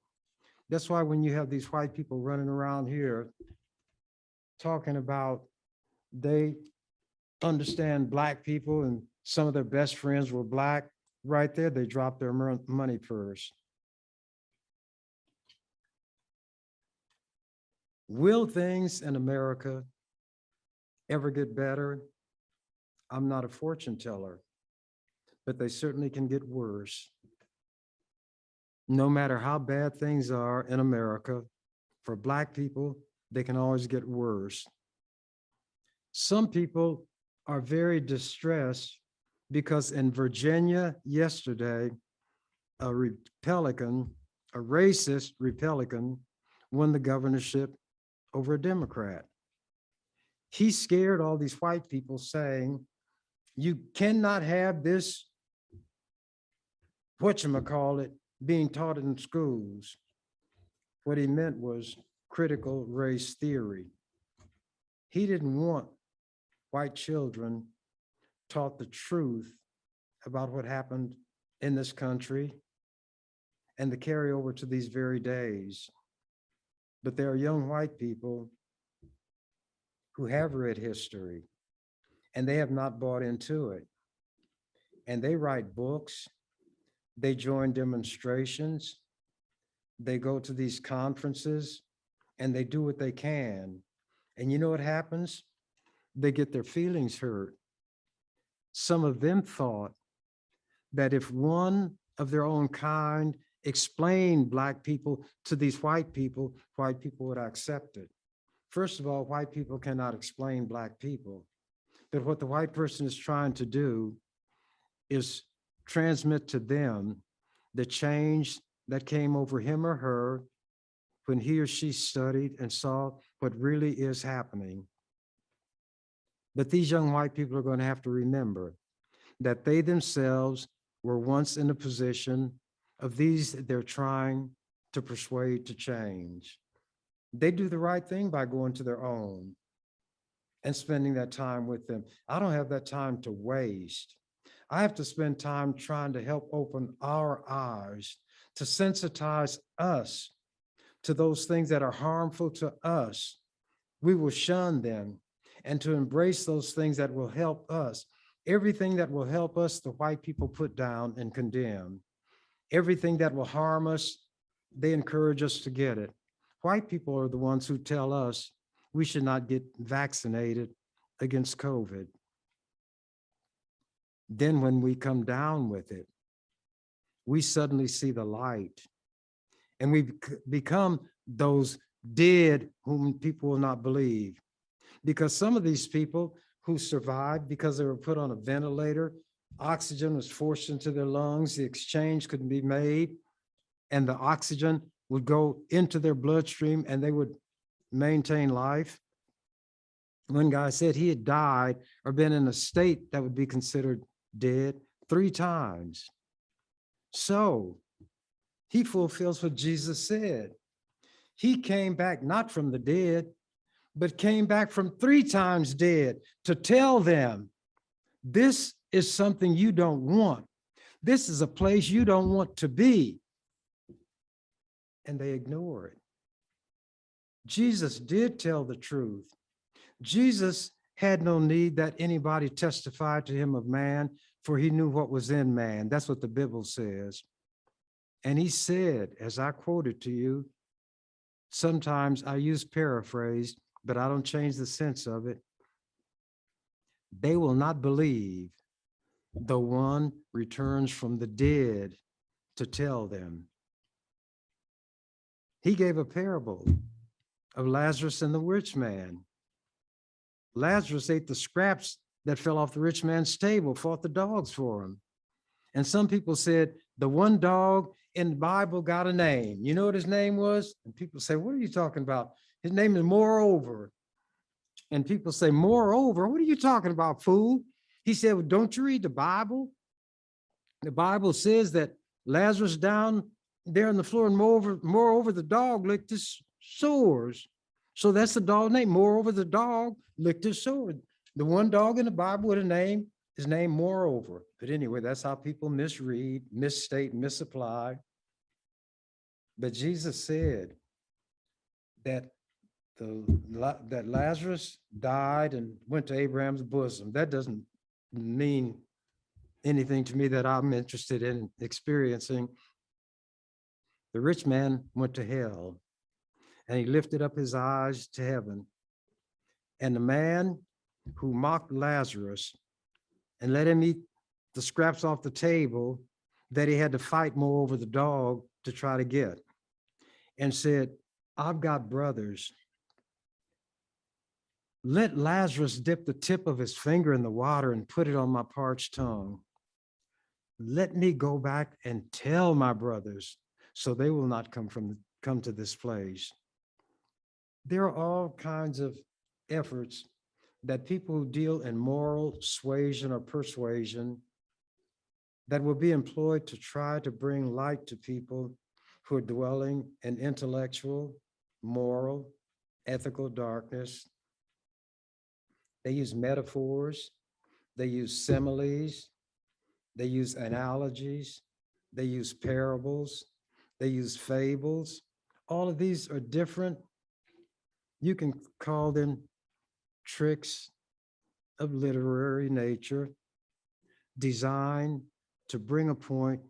That's why when you have these white people running around here talking about they understand black people and some of their best friends were black, right there, they dropped their money purse. Will things in America ever get better? I'm not a fortune teller, but they certainly can get worse. No matter how bad things are in America, for Black people, they can always get worse. Some people are very distressed because in Virginia yesterday, a racist Republican, won the governorship over a Democrat. He scared all these white people saying, you cannot have this, whatchamacallit, being taught in schools. What he meant was critical race theory. He didn't want white children taught the truth about what happened in this country and the carryover to these very days. But there are young white people who have read history and they have not bought into it. And they write books, they join demonstrations, they go to these conferences, and they do what they can. And you know what happens? They get their feelings hurt. Some of them thought that if one of their own kind explained Black people to these white people would accept it. First of all, white people cannot explain Black people. But what the white person is trying to do is transmit to them the change that came over him or her when he or she studied and saw what really is happening. But these young white people are going to have to remember that they themselves were once in a position of these they're trying to persuade to change. They do the right thing by going to their own and spending that time with them. I don't have that time to waste. I have to spend time trying to help open our eyes, to sensitize us to those things that are harmful to us. We will shun them, and to embrace those things that will help us. Everything that will help us, the white people put down and condemn. Everything that will harm us, they encourage us to get it. White people are the ones who tell us we should not get vaccinated against COVID. Then when we come down with it, we suddenly see the light, and we become those dead whom people will not believe. Because some of these people who survived because they were put on a ventilator, oxygen was forced into their lungs, the exchange couldn't be made, and the oxygen would go into their bloodstream and they would maintain life. One guy said he had died or been in a state that would be considered dead 3 times. So he fulfills what Jesus said. He came back not from the dead, but came back from 3 times dead to tell them, this is something you don't want. This is a place you don't want to be. And they ignore it. Jesus did tell the truth. Jesus had no need that anybody testify to him of man, for he knew what was in man. That's what the Bible says. And he said, as I quoted to you, sometimes I use paraphrase, but I don't change the sense of it. They will not believe the one returns from the dead to tell them. He gave a parable of Lazarus and the rich man. Lazarus ate the scraps that fell off the rich man's table, fought the dogs for him. And some people said, the one dog in the Bible got a name. You know what his name was? And people say, what are you talking about? His name is Moreover. And people say, moreover, what are you talking about, fool? He said, well, don't you read the Bible? The Bible says that Lazarus down there on the floor, and moreover, the dog licked his sores. So that's the dog name. Moreover, the dog licked his sores. The one dog in the Bible with a name is named Moreover. But anyway, that's how people misread, misstate, misapply. But Jesus said that that Lazarus died and went to Abraham's bosom. That doesn't mean anything to me that I'm interested in experiencing. The rich man went to hell, and he lifted up his eyes to heaven. And the man who mocked Lazarus and let him eat the scraps off the table that he had to fight more over the dog to try to get, and said, I've got brothers. Let Lazarus dip the tip of his finger in the water and put it on my parched tongue. Let me go back and tell my brothers so they will not come to this place. There are all kinds of efforts that people who deal in moral suasion or persuasion that will be employed to try to bring light to people who are dwelling in intellectual, moral, ethical darkness. They use metaphors, they use similes, they use analogies, they use parables, they use fables. All of these are different. You can call them tricks of literary nature, designed to bring a point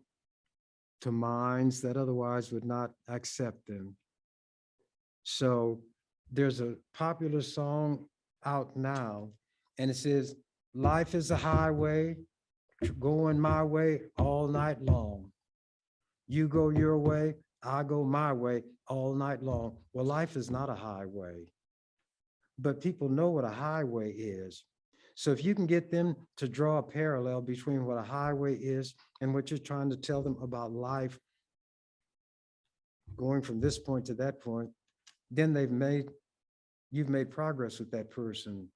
to minds that otherwise would not accept them. So there's a popular song out now, and it says, life is a highway, going my way all night long. You go your way, I go my way all night long. Well, life is not a highway, but people know what a highway is. So if you can get them to draw a parallel between what a highway is and what you're trying to tell them about life, going from this point to that point, then you've made progress with that person.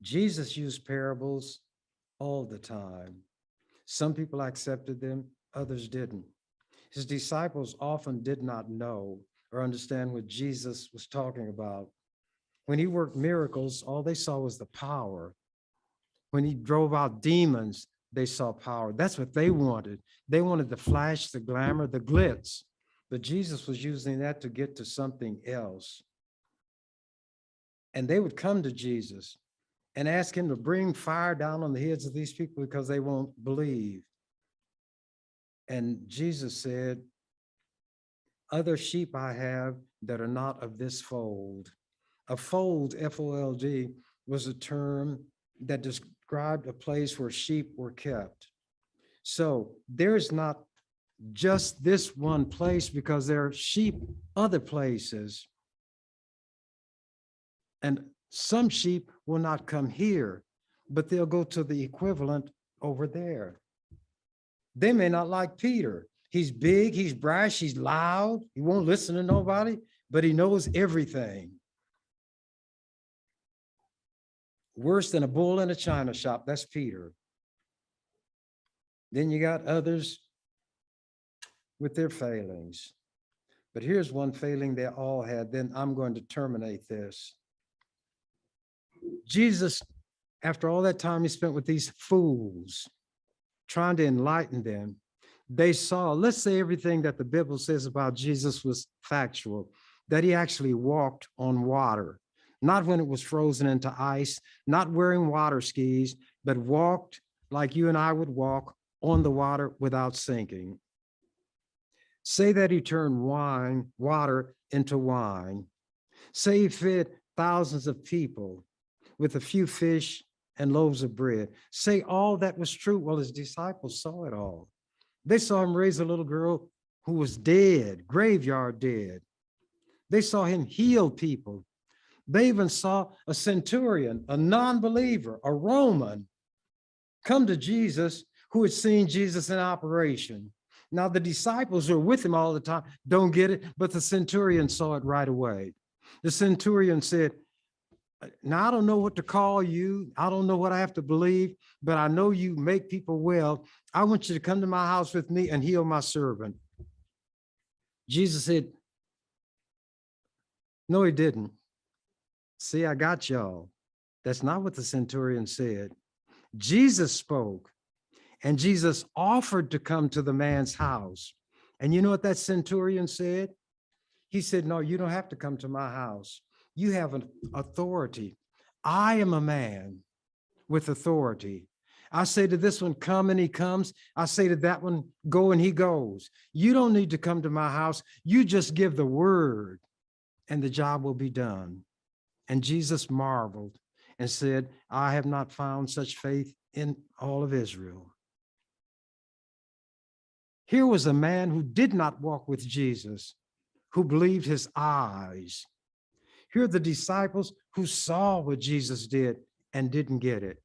Jesus used parables all the time. Some people accepted them, others didn't. His disciples often did not know or understand what Jesus was talking about. When he worked miracles, all they saw was the power. When he drove out demons, they saw power. That's what they wanted. They wanted the flash, the glamour, the glitz. But Jesus was using that to get to something else. And they would come to Jesus and ask him to bring fire down on the heads of these people because they won't believe. And Jesus said, other sheep I have that are not of this fold. A fold, F-O-L-D, was a term that described a place where sheep were kept. So there's not just this one place because there are sheep other places. And some sheep will not come here, but they'll go to the equivalent over there. They may not like Peter. He's big, he's brash, he's loud. He won't listen to nobody, but he knows everything. Worse than a bull in a china shop, that's Peter. Then you got others with their failings. But here's one failing they all had. Then I'm going to terminate this. Jesus, after all that time he spent with these fools, trying to enlighten them, they saw, let's say everything that the Bible says about Jesus was factual, that he actually walked on water, not when it was frozen into ice, not wearing water skis, but walked like you and I would walk on the water without sinking. Say that he turned water into wine. Say he fed thousands of people with a few fish and loaves of bread. Say all that was true. Well, his disciples saw it all. They saw him raise a little girl who was dead, graveyard dead. They saw him heal people. They even saw a centurion, a non-believer, a Roman, come to Jesus who had seen Jesus in operation. Now, the disciples who are with him all the time don't get it, but the centurion saw it right away. The centurion said, now, I don't know what to call you. I don't know what I have to believe, but I know you make people well. I want you to come to my house with me and heal my servant. Jesus said, no, he didn't. See, I got y'all. That's not what the centurion said. Jesus spoke, and Jesus offered to come to the man's house. And you know what that centurion said? He said, no, you don't have to come to my house. You have an authority. I am a man with authority. I say to this one, come, and he comes. I say to that one, go, and he goes. You don't need to come to my house. You just give the word and the job will be done. And Jesus marveled and said, I have not found such faith in all of Israel. Here was a man who did not walk with Jesus, who believed his eyes. Here are the disciples who saw what Jesus did and didn't get it.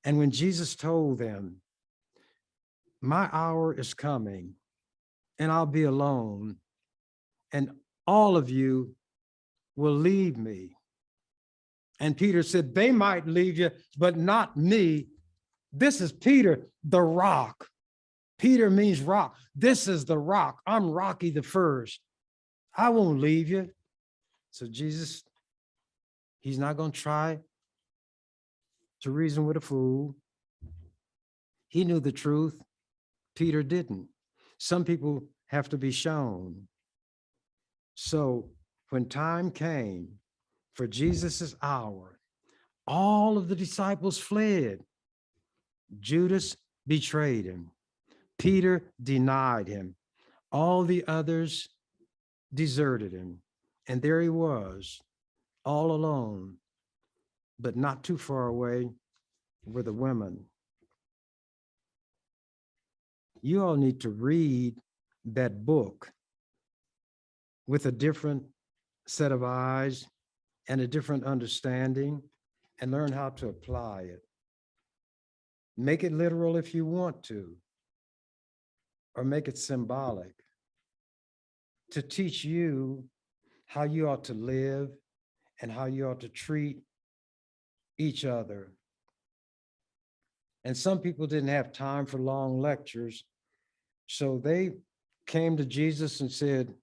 And when Jesus told them, my hour is coming and I'll be alone and all of you will leave me. And Peter said, they might leave you, but not me. This is Peter, the rock. Peter means rock. This is the rock. I'm Rocky the First. I won't leave you. So Jesus, he's not going to try to reason with a fool. He knew the truth. Peter didn't. Some people have to be shown. So when time came for Jesus's hour, all of the disciples fled. Judas betrayed him. Peter denied him. All the others deserted him. And there he was, all alone, but not too far away were the women. You all need to read that book with a different set of eyes and a different understanding and learn how to apply it. Make it literal if you want to. or make it symbolic to teach you how you ought to live and how you ought to treat each other. And some people didn't have time for long lectures, so they came to Jesus and said,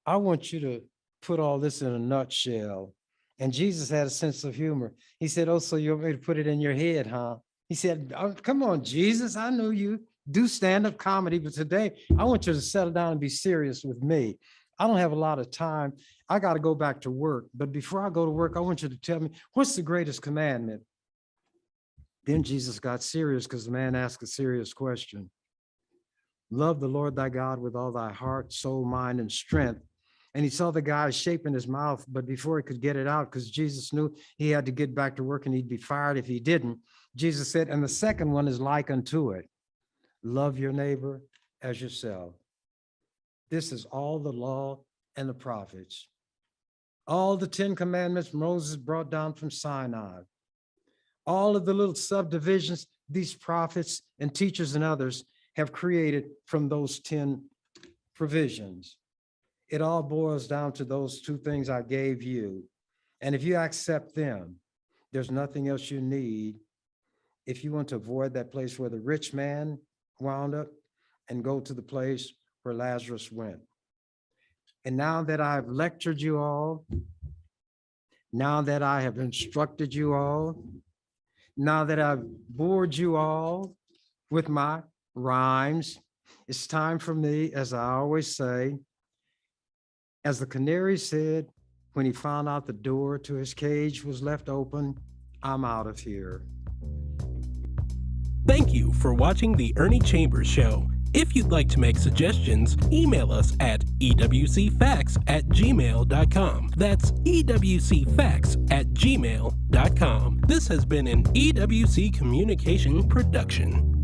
I want you to put all this in a nutshell. And Jesus had a sense of humor. He said, oh, so you want me to put it in your head, huh? He said, oh, come on, Jesus, I know you do stand-up comedy, but today I want you to settle down and be serious with me. I don't have a lot of time. I got to go back to work. But before I go to work, I want you to tell me, what's the greatest commandment? Then Jesus got serious because the man asked a serious question. Love the Lord thy God with all thy heart, soul, mind, and strength. And he saw the guy shaping his mouth, but before he could get it out, because Jesus knew he had to get back to work and he'd be fired if he didn't, Jesus said, and the second one is like unto it. Love your neighbor as yourself. This is all the law and the prophets. All the 10 commandments Moses brought down from Sinai. All of the little subdivisions these prophets and teachers and others have created from those 10 provisions. It all boils down to those 2 things I gave you. And if you accept them, there's nothing else you need if you want to avoid that place where the rich man wound up and go to the place where Lazarus went. And now that I've lectured you all, now that I have instructed you all, now that I've bored you all with my rhymes, it's time for me, as I always say, as the canary said when he found out the door to his cage was left open, I'm out of here. Thank you for watching The Ernie Chambers Show. If you'd like to make suggestions, email us at ewcfacts@gmail.com. That's ewcfacts@gmail.com. This has been an EWC Communication production.